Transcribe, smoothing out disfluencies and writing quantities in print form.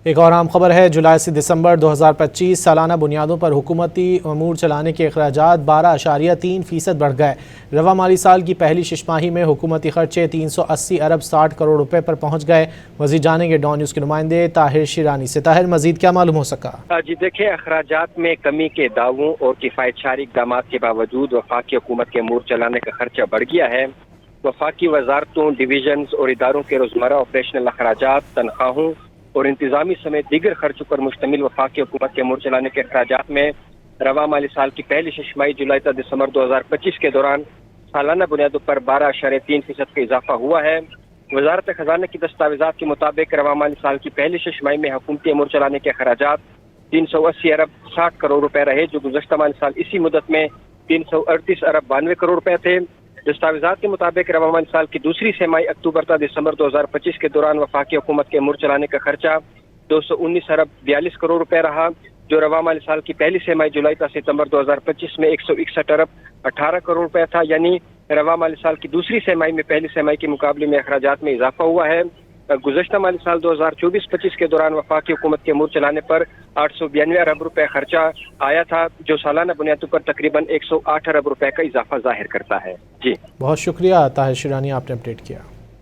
ایک اور اہم خبر ہے، جولائی سے دسمبر 2025 سالانہ بنیادوں پر حکومتی امور چلانے کے اخراجات 12.3% بڑھ گئے۔ رواں مالی سال کی پہلی شش ماہی میں حکومتی خرچے 380 ارب 60 کروڑ روپے پر پہنچ گئے۔ مزید جانیں گے ڈان نیوز کے نمائندے طاہر شیرانی سے۔ طاہر، مزید کیا معلوم ہو سکا؟ جی دیکھیں، اخراجات میں کمی کے دعووں اور کفایت شاری اقدامات کے باوجود وفاقی حکومت کے امور چلانے کا خرچہ بڑھ گیا ہے۔ وفاقی وزارتوں، ڈویژنز اور اداروں کے روزمرہ آپریشنل اخراجات، تنخواہوں اور انتظامی سمیت دیگر خرچوں پر مشتمل وفاقی حکومت کے امور چلانے کے اخراجات میں رواں مالی سال کی پہلی شش ماہی جولائی تا دسمبر 2025 کے دوران سالانہ بنیادوں پر 12.3% کا اضافہ ہوا ہے۔ وزارت خزانہ کی دستاویزات کے مطابق رواں مالی سال کی پہلی شش ماہی میں حکومتی امور چلانے کے اخراجات 380 ارب 60 کروڑ روپے رہے، جو گزشتہ مالی سال اسی مدت میں 338 ارب 92 کروڑ روپے تھے۔ دستاویزات کے مطابق رواں مالی سال کی دوسری سہ-ماہی اکتوبر تا دسمبر 2025 کے دوران وفاقی حکومت کے امور چلانے کا خرچہ 219 ارب 42 کروڑ روپے رہا، جو رواں مالی سال کی پہلی سہ-ماہی جولائی تا ستمبر 2025 میں 161 ارب 18 کروڑ روپے تھا، یعنی رواں مالی سال کی دوسری سہ-ماہی میں پہلی سہ-ماہی کے مقابلے میں اخراجات میں اضافہ ہوا ہے۔ گزشتہ مالی سال 2024-25 کے دوران وفاقی حکومت کے امور چلانے پر 892 ارب روپے خرچہ آیا تھا، جو سالانہ بنیادوں پر تقریباً 108 ارب روپے کا اضافہ ظاہر کرتا ہے۔ جی بہت شکریہ طاہر شیرانی، آپ نے اپڈیٹ کیا۔